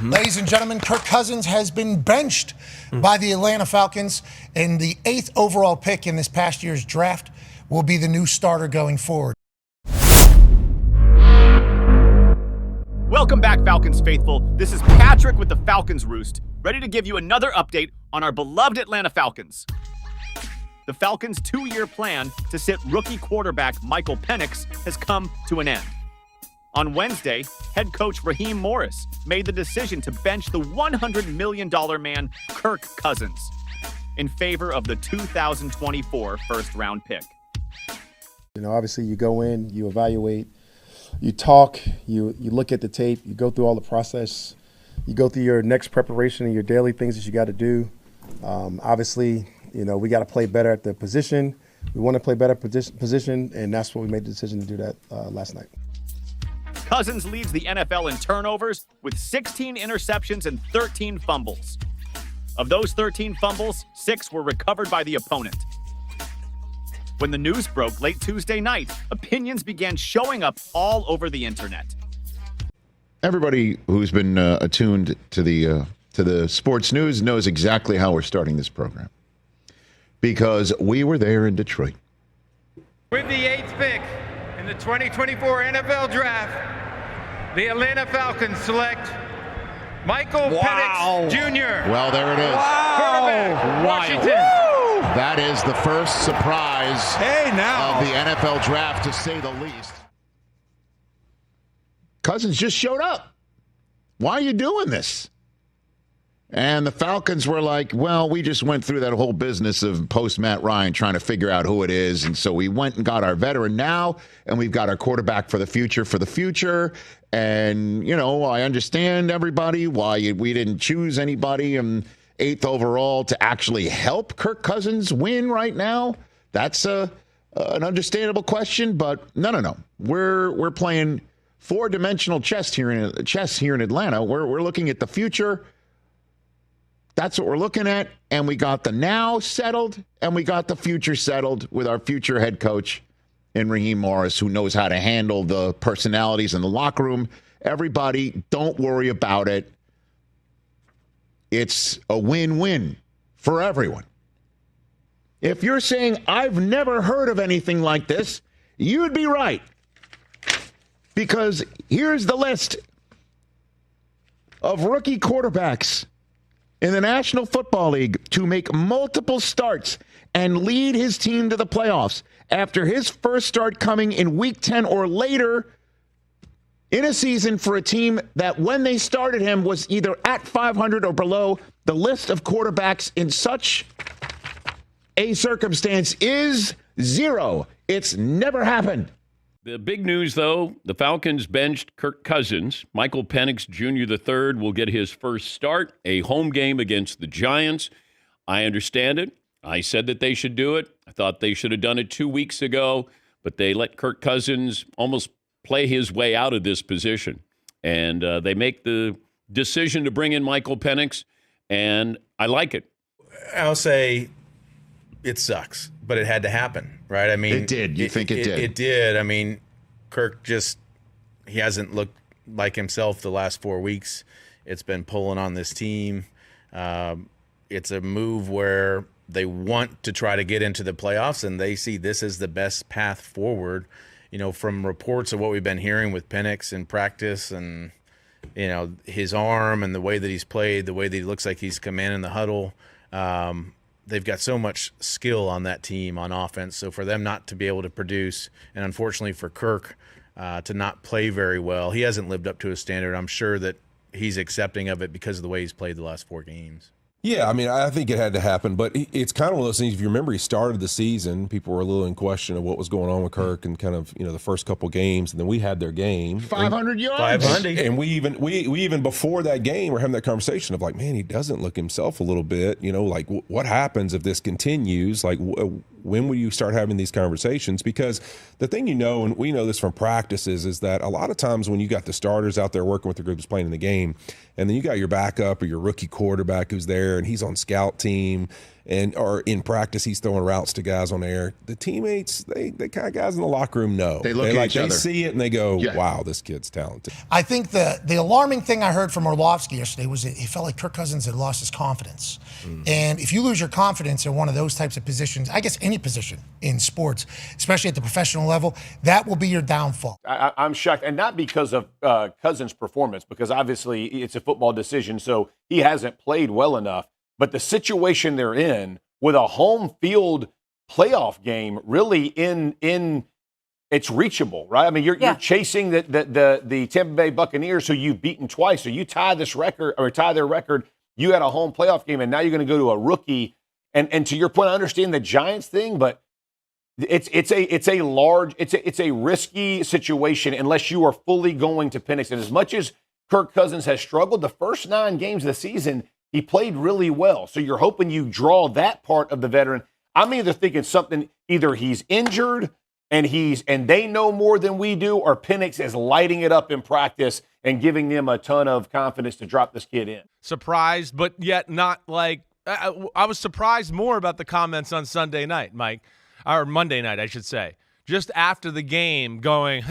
Ladies and gentlemen, Kirk Cousins has been benched by the Atlanta Falcons, and the 8th overall pick in this past year's draft will be the new starter going forward. Welcome back, Falcons Faithful. This is Patrick with the Falcons Roost, ready to give you another update on our beloved Atlanta Falcons. The Falcons' 2-year plan to sit rookie quarterback Michael Penix has come to an end. On Wednesday, head coach Raheem Morris made the decision to bench the $100 million man Kirk Cousins in favor of the 2024 first-round pick. You know, obviously you go in, you evaluate, you talk, you look at the tape, you go through all the process, you go through your next preparation and your daily things that you got to do. Obviously, you know, we got to play better at the position. We want to play better position, and that's what we made the decision to do that last night. Cousins leads the NFL in turnovers with 16 interceptions and 13 fumbles. Of those 13 fumbles, 6 were recovered by the opponent. When the news broke late Tuesday night, opinions began showing up all over the internet. Everybody who's been attuned to the sports news knows exactly how we're starting this program, because we were there in Detroit. With the 8th pick in the 2024 NFL Draft, the Atlanta Falcons select Michael Penix Jr. Well, there it is. Quarterback, Washington. That is the first surprise of the NFL Draft, to say the least. Cousins just showed up. Why are you doing this? And the Falcons were like, well, we just went through that whole business of post-Matt Ryan trying to figure out who it is. And so we went and got our veteran now, and we've got our quarterback for the future. And, you know, I understand everybody why we didn't choose anybody in 8th overall to actually help Kirk Cousins win right now. That's an understandable question, but no. We're playing four-dimensional chess here in Atlanta. We're looking at the future. That's what we're looking at, and we got the now settled, and we got the future settled with our future head coach in Raheem Morris, who knows how to handle the personalities in the locker room. Everybody, don't worry about it. It's a win-win for everyone. If you're saying, I've never heard of anything like this, you'd be right. Because here's the list of rookie quarterbacks in the National Football League to make multiple starts and lead his team to the playoffs after his first start coming in Week 10 or later in a season for a team that, when they started him, was either at 500 or below. The list of quarterbacks in such a circumstance is 0. It's never happened. The big news, though, the Falcons benched Kirk Cousins. Michael Penix Jr. III will get his first start, a home game against the Giants. I understand it. I said that they should do it. I thought they should have done it 2 weeks ago, but they let Kirk Cousins almost play his way out of this position. And they make the decision to bring in Michael Penix, and I like it. I'll say it sucks, but it had to happen, right? I mean, it did. You think it did? It did. I mean, Kirk he hasn't looked like himself the last 4 weeks. It's been pulling on this team. It's a move where they want to try to get into the playoffs, and they see this as the best path forward. You know, from reports of what we've been hearing with Penix in practice, and, you know, his arm and the way that he's played, the way that he looks like he's commanding the huddle. They've got so much skill on that team on offense. So for them not to be able to produce, and unfortunately for Kirk to not play very well, he hasn't lived up to his standard. I'm sure that he's accepting of it because of the way he's played the last 4 games. Yeah, I mean, I think it had to happen, but it's kind of one of those things. If you remember, he started the season, people were a little in question of what was going on with Kirk and kind of, you know, the first couple games, and then we had their game. 500 yards. 500. And we even before that game were having that conversation of like, man, he doesn't look himself a little bit, you know, like what happens if this continues? Like, when will you start having these conversations? Because the thing, you know, and we know this from practices, is that a lot of times when you got the starters out there working with the group that's playing in the game, and then you got your backup or your rookie quarterback who's there and he's on scout team, or in practice he's throwing routes to guys on air. The teammates, they kind of guys in the locker room know. They look at each other. They see it and they go, wow, this kid's talented. I think the alarming thing I heard from Orlovsky yesterday was that he felt like Kirk Cousins had lost his confidence. And if you lose your confidence in one of those types of positions, I guess any position in sports, especially at the professional level, that will be your downfall. I'm shocked, and not because of Cousins' performance, because obviously it's a football decision, so he hasn't played well enough. But the situation they're in with a home field playoff game really in it's reachable, right? I mean, you're chasing the Tampa Bay Buccaneers, who you've beaten twice. So you tie this record or tie their record. You had a home playoff game, and now you're going to go to a rookie. And to your point, I understand the Giants thing, but it's a risky situation unless you are fully going to Penix. And as much as Kirk Cousins has struggled, the first 9 games of the season, he played really well. So you're hoping you draw that part of the veteran. I'm either thinking something, either he's injured and they know more than we do, or Penix is lighting it up in practice and giving them a ton of confidence to drop this kid in. Surprised, but yet not like I was surprised more about the comments on Sunday night, Mike, or Monday night, I should say. Just after the game going,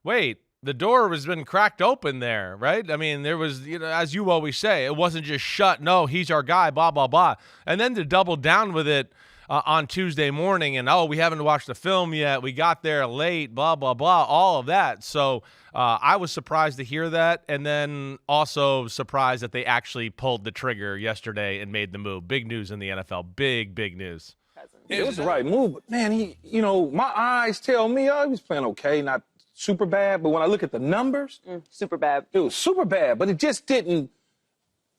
wait, the door has been cracked open there, right? I mean, there was, as you always say, it wasn't just shut. No, he's our guy, blah, blah, blah. And then to double down with it on Tuesday morning and, we haven't watched the film yet. We got there late, blah, blah, blah, all of that. So I was surprised to hear that, and then also surprised that they actually pulled the trigger yesterday and made the move. Big news in the NFL. Big, big news. It was the right move. But, man, he, my eyes tell me, he was playing okay, not super bad, but when I look at the numbers, super bad. It was super bad, but it just didn't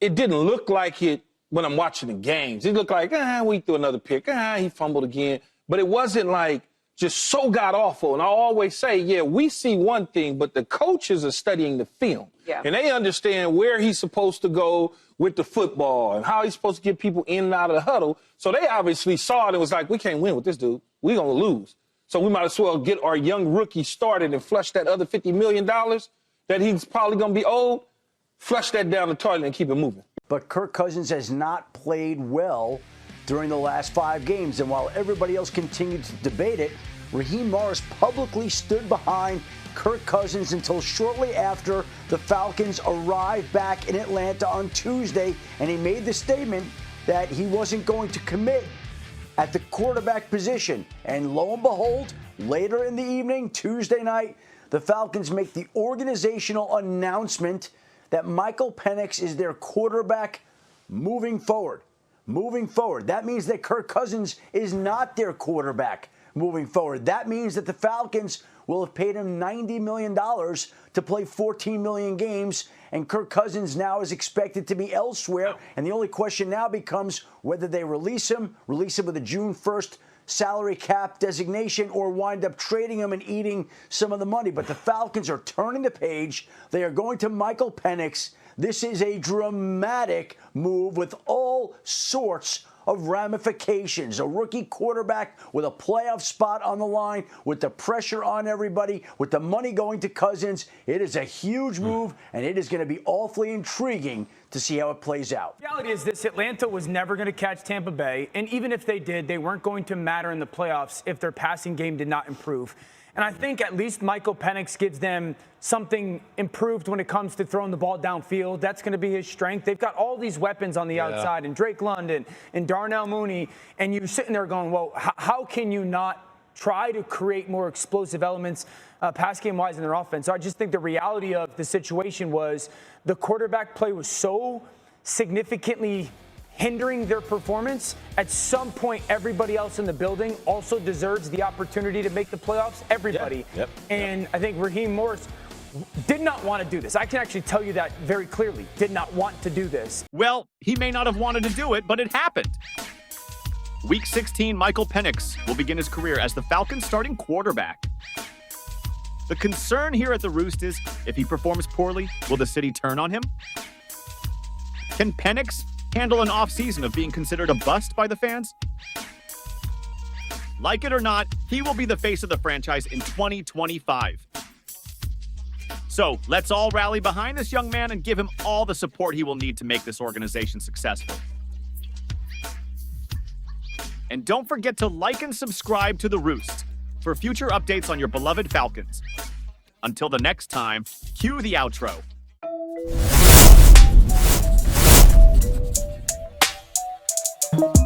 look like it when I'm watching the games. It looked like, we threw another pick, he fumbled again, but it wasn't like just so god-awful. And I always say, we see one thing, but the coaches are studying the film. Yeah. And they understand where he's supposed to go with the football and how he's supposed to get people in and out of the huddle. So they obviously saw it and was like, we can't win with this dude. We're going to lose. So we might as well get our young rookie started and flush that other $50 million that he's probably going to be owed, flush that down the toilet and keep it moving. But Kirk Cousins has not played well during the last 5 games. And while everybody else continued to debate it, Raheem Morris publicly stood behind Kirk Cousins until shortly after the Falcons arrived back in Atlanta on Tuesday. And he made the statement that he wasn't going to commit at the quarterback position. And lo and behold, later in the evening, Tuesday night, the Falcons make the organizational announcement that Michael Penix is their quarterback moving forward. Moving forward. That means that Kirk Cousins is not their quarterback moving forward. That means that the Falcons will have paid him $90 million to play 14 million games, and Kirk Cousins now is expected to be elsewhere. And the only question now becomes whether they release him with a June 1st salary cap designation, or wind up trading him and eating some of the money. But the Falcons are turning the page. They are going to Michael Penix. This is a dramatic move with all sorts of ramifications. A rookie quarterback with a playoff spot on the line, with the pressure on everybody, with the money going to Cousins. It is a huge move, and it is going to be awfully intriguing to see how it plays out. The reality is this: Atlanta was never going to catch Tampa Bay, and even if they did, they weren't going to matter in the playoffs if their passing game did not improve. And I think at least Michael Penix gives them something improved when it comes to throwing the ball downfield. That's going to be his strength. They've got all these weapons on the outside, and Drake London and Darnell Mooney, and you're sitting there going, well, how can you not try to create more explosive elements pass game-wise in their offense? So I just think the reality of the situation was the quarterback play was so significantly hindering their performance. At some point, everybody else in the building also deserves the opportunity to make the playoffs. Everybody. And I think Raheem Morris did not want to do this. I can actually tell you that very clearly. Did not want to do this. Well, he may not have wanted to do it, but it happened. Week 16, Michael Penix will begin his career as the Falcons' starting quarterback. The concern here at the Roost is, if he performs poorly, will the city turn on him? Can Penix handle an offseason of being considered a bust by the fans? Like it or not, he will be the face of the franchise in 2025. So let's all rally behind this young man and give him all the support he will need to make this organization successful. And don't forget to like and subscribe to The Roost for future updates on your beloved Falcons. Until the next time, cue the outro. You